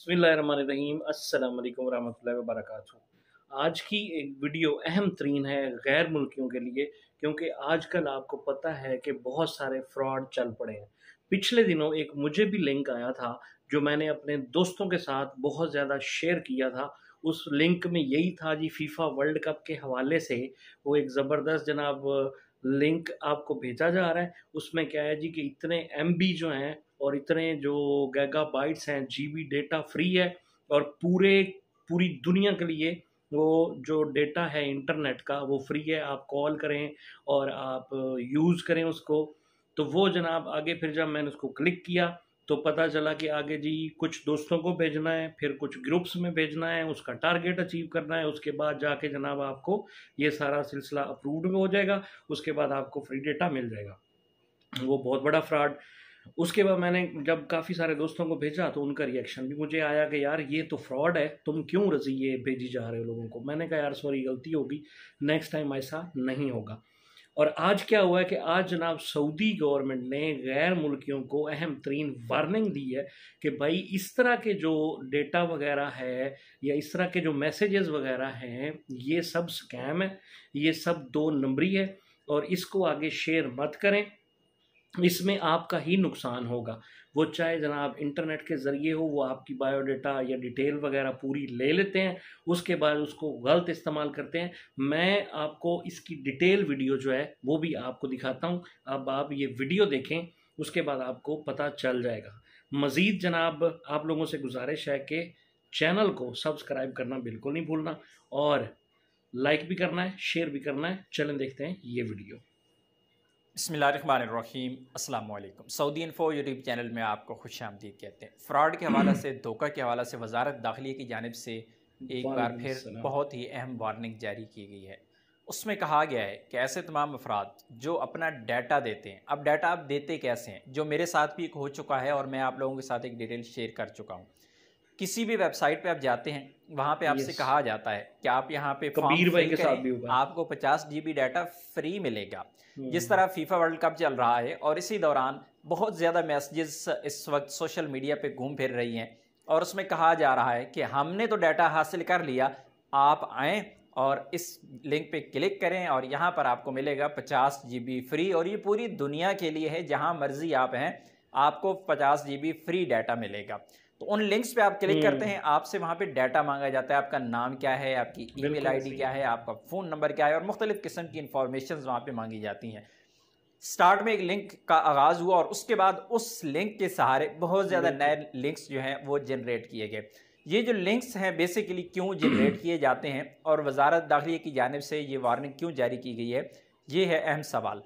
बिस्मिल्लाहिर्रहमानिर्रहीम अस्सलाम वालेकुम रहमतुल्लाहि व बरकातुहू। आज की एक वीडियो अहम तरीन है गैर मुल्कियों के लिए, क्योंकि आजकल आपको पता है कि बहुत सारे फ्रॉड चल पड़े हैं। पिछले दिनों एक मुझे भी लिंक आया था जो मैंने अपने दोस्तों के साथ बहुत ज़्यादा शेयर किया था। उस लिंक में यही था जी, फीफा वर्ल्ड कप के हवाले से वो एक ज़बरदस्त जनाब लिंक आपको भेजा जा रहा है। उसमें क्या है जी कि इतने एमबी जो हैं और इतने जो गीगाबाइट्स हैं, जीबी डेटा फ्री है और पूरी दुनिया के लिए वो जो डेटा है इंटरनेट का वो फ्री है। आप कॉल करें और आप यूज़ करें उसको। तो वो जनाब आगे फिर जब मैंने उसको क्लिक किया तो पता चला कि आगे जी कुछ दोस्तों को भेजना है, फिर कुछ ग्रुप्स में भेजना है, उसका टारगेट अचीव करना है। उसके बाद जाके जनाब आपको ये सारा सिलसिला अप्रूव्ड में हो जाएगा। उसके बाद आपको फ्री डेटा मिल जाएगा। वो बहुत बड़ा फ्रॉड। उसके बाद मैंने जब काफ़ी सारे दोस्तों को भेजा तो उनका रिएक्शन भी मुझे आया कि यार ये तो फ्रॉड है, तुम क्यों रजी ये भेजी जा रहे हो लोगों को। मैंने कहा यार सॉरी, गलती होगी, नेक्स्ट टाइम ऐसा नहीं होगा। और आज क्या हुआ है कि आज जनाब सऊदी गवर्नमेंट ने गैर मुल्कियों को अहम तरीन वार्निंग दी है कि भाई इस तरह के जो डेटा वगैरह है या इस तरह के जो मैसेजेस वगैरह हैं ये सब स्कैम है, ये सब दो नंबरी है और इसको आगे शेयर मत करें। इसमें आपका ही नुकसान होगा। वो चाहे जनाब इंटरनेट के ज़रिए हो, वो आपकी बायोडाटा या डिटेल वगैरह पूरी ले लेते हैं, उसके बाद उसको गलत इस्तेमाल करते हैं। मैं आपको इसकी डिटेल वीडियो जो है वो भी आपको दिखाता हूँ। अब आप ये वीडियो देखें, उसके बाद आपको पता चल जाएगा। मज़ीद जनाब आप लोगों से गुजारिश है कि चैनल को सब्सक्राइब करना बिल्कुल नहीं भूलना और लाइक भी करना है, शेयर भी करना है। चलें देखते हैं ये वीडियो। बिस्मिल्लाहिर्रहमानिर्रहीम अस्सलाम वालेकुम। सऊदी इन्फो यूट्यूब चैनल में आपको खुशामदीद कहते हैं। फ़्रॉड के हवाले से, धोखा के हवाले से वज़ारत दाखिले की जानिब से एक बार वालेकुम फिर अस्सलाम। बहुत ही अहम वार्निंग जारी की गई है। उसमें कहा गया है कि ऐसे तमाम अफराद जो अपना डाटा देते हैं, अब डाटा आप देते कैसे हैं, जो मेरे साथ भी एक हो चुका है और मैं आप लोगों के साथ एक डिटेल शेयर कर चुका हूँ। किसी भी वेबसाइट पे आप जाते हैं, वहाँ पे आपसे यस, कहा जाता है कि आप यहाँ पे फॉर्म कबीर भाई फिल के साथ करें, भी हुआ। आपको 50 जीबी डाटा फ्री मिलेगा। जिस हुँ। तरह फीफा वर्ल्ड कप चल रहा है और इसी दौरान बहुत ज़्यादा मैसेजेस इस वक्त सोशल मीडिया पे घूम फिर रही हैं और उसमें कहा जा रहा है कि हमने तो डाटा हासिल कर लिया, आप आएँ और इस लिंक पे क्लिक करें और यहाँ पर आपको मिलेगा 50 जीबी फ्री। और ये पूरी दुनिया के लिए है, जहाँ मर्जी आप हैं आपको 50 जीबी फ्री डाटा मिलेगा। तो उन लिंक्स पे आप क्लिक करते हुँ, हैं, आपसे वहाँ पे डाटा मांगा जाता है, आपका नाम क्या है, आपकी ईमेल बिल्कुल आईडी ऐसे ही क्या है। है, आपका फ़ोन नंबर क्या है और मुख्तलिफ़ किस्म की इंफॉर्मेशन वहाँ पे मांगी जाती हैं। स्टार्ट में एक लिंक का आगाज़ हुआ और उसके बाद उस लिंक के सहारे बहुत ज़्यादा बिल्कुल। नए लिंक्स जो हैं वो जनरेट किए गए। ये जो लिंक्स हैं बेसिकली क्यों जनरेट किए जाते हैं और वजारत दाखिले की जानिब से ये वार्निंग क्यों जारी की गई है, ये है अहम सवाल।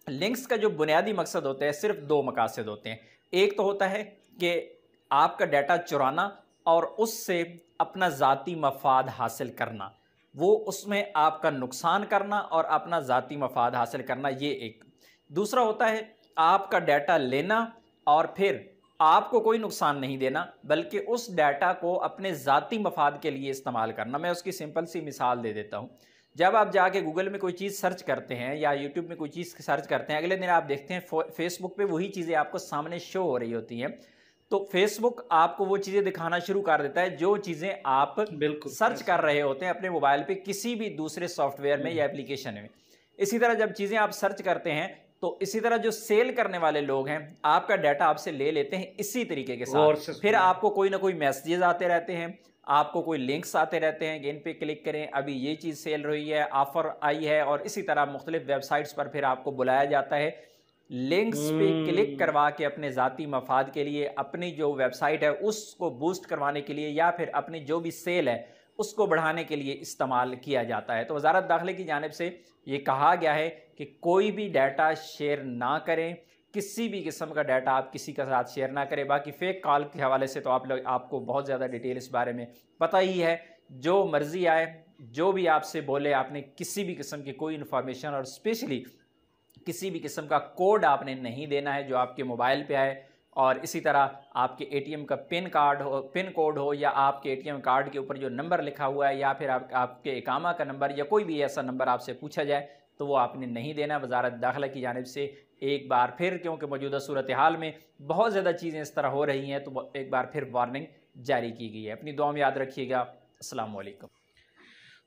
लिंक्स का जो बुनियादी मकसद होता है, सिर्फ दो मकासद होते हैं। एक तो होता है कि आपका डाटा चुराना और उससे अपना ज़ाती मफाद हासिल करना, वो उसमें आपका नुकसान करना और अपना ज़ाती मफाद हासिल करना, ये एक। दूसरा होता है आपका डाटा लेना और फिर आपको कोई नुकसान नहीं देना, बल्कि उस डाटा को अपने ज़ाती मफाद के लिए इस्तेमाल करना। मैं उसकी सिंपल सी मिसाल दे देता हूँ। जब आप जाके गूगल में कोई चीज़ सर्च करते हैं या यूट्यूब में कोई चीज़ सर्च करते हैं, अगले दिन आप देखते हैं फेसबुक पे वही चीज़ें आपको सामने शो हो रही होती हैं। तो फेसबुक आपको वो चीज़ें दिखाना शुरू कर देता है जो चीज़ें आप बिल्कुल, सर्च ऐसे कर ही। रहे होते हैं अपने मोबाइल पे किसी भी दूसरे सॉफ्टवेयर में हुँ, या एप्लीकेशन में। इसी तरह जब चीज़ें आप सर्च करते हैं तो इसी तरह जो सेल करने वाले लोग हैं आपका डाटा आपसे ले लेते हैं इसी तरीके के साथ। गौर से फिर सुनिए। आपको कोई ना कोई मैसेजेस आते रहते हैं, आपको कोई लिंक्स आते रहते हैं कि इन पे क्लिक करें, अभी ये चीज़ सेल रही है, ऑफर आई है, और इसी तरह मुख्तलिफ वेबसाइट्स पर फिर आपको बुलाया जाता है। लिंक्स पे क्लिक हुँ, करवा के अपने ज़ाती मफाद के लिए, अपनी जो वेबसाइट है उसको बूस्ट करवाने के लिए या फिर अपनी जो भी सेल है उसको बढ़ाने के लिए इस्तेमाल किया जाता है। तो वज़ारत दाखिले की जानिब से ये कहा गया है कि कोई भी डाटा शेयर ना करें, किसी भी किस्म का डाटा आप किसी के साथ शेयर ना करें। बाकी फ़ेक कॉल के हवाले से तो आपको बहुत ज़्यादा डिटेल इस बारे में पता ही है। जो मर्ज़ी आए, जो भी आपसे बोले, आपने किसी भी किस्म की कोई इन्फॉर्मेशन और स्पेशली किसी भी किस्म का कोड आपने नहीं देना है जो आपके मोबाइल पे आए। और इसी तरह आपके एटीएम का पिन कोड हो या आपके एटीएम कार्ड के ऊपर जो नंबर लिखा हुआ है या फिर आपके इकामा का नंबर या कोई भी ऐसा नंबर आपसे पूछा जाए तो वो आपने नहीं देना। वजारत दाखिला की जानिब से एक बार फिर, क्योंकि मौजूदा सूरत हाल में बहुत ज़्यादा चीज़ें इस तरह हो रही हैं, तो एक बार फिर वार्निंग जारी की गई है। अपनी दुआ में याद रखिएगा। अस्सलाम वालेकुम।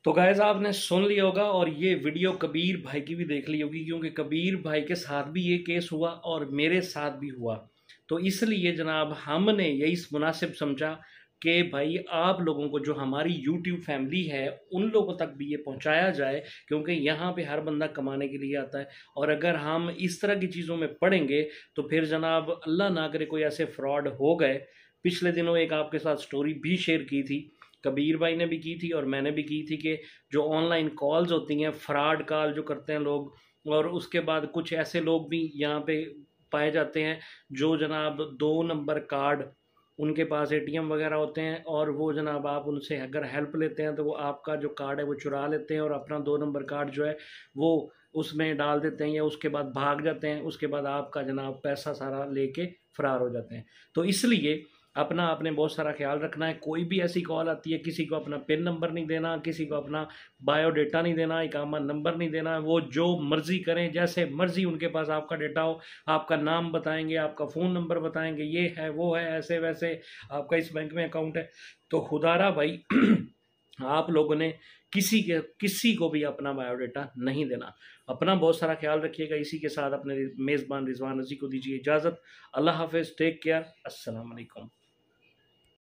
तो गाइस आपने सुन लिया होगा और ये वीडियो कबीर भाई की भी देख ली होगी, क्योंकि कबीर भाई के साथ भी ये केस हुआ और मेरे साथ भी हुआ। तो इसलिए जनाब हमने यही मुनासिब समझा कि भाई आप लोगों को, जो हमारी YouTube फैमिली है, उन लोगों तक भी ये पहुंचाया जाए, क्योंकि यहाँ पे हर बंदा कमाने के लिए आता है। और अगर हम इस तरह की चीज़ों में पड़ेंगे तो फिर जनाब अल्लाह ना करे कोई ऐसे फ्रॉड हो गए। पिछले दिनों एक आपके साथ स्टोरी भी शेयर की थी, कबीर भाई ने भी की थी और मैंने भी की थी, कि जो ऑनलाइन कॉल्स होती हैं, फ्रॉड कॉल जो करते हैं लोग, और उसके बाद कुछ ऐसे लोग भी यहाँ पे पाए जाते हैं जो जनाब 2 नंबर कार्ड, उनके पास ATM वगैरह होते हैं, और वो जनाब आप उनसे अगर हेल्प लेते हैं तो वो आपका जो कार्ड है वो चुरा लेते हैं और अपना 2 नंबर कार्ड जो है वो उसमें डाल देते हैं, या उसके बाद भाग जाते हैं। उसके बाद आपका जनाब पैसा सारा लेके फरार हो जाते हैं। तो इसलिए अपना आपने बहुत सारा ख्याल रखना है। कोई भी ऐसी कॉल आती है, किसी को अपना पिन नंबर नहीं देना, किसी को अपना बायोडेटा नहीं देना, इकामा नंबर नहीं देना। वो जो मर्जी करें, जैसे मर्जी उनके पास आपका डेटा हो, आपका नाम बताएंगे, आपका फ़ोन नंबर बताएंगे, ये है वो है ऐसे वैसे, आपका इस बैंक में अकाउंट है। तो खुदारा भाई आप लोगों ने किसी को भी अपना बायोडेटा नहीं देना। अपना बहुत सारा ख्याल रखिएगा। इसी के साथ अपने मेज़बान रिजवान रजी को दीजिए इजाज़त। अल्लाह हाफिज़, टेक केयर, अस्सलाम वालेकुम।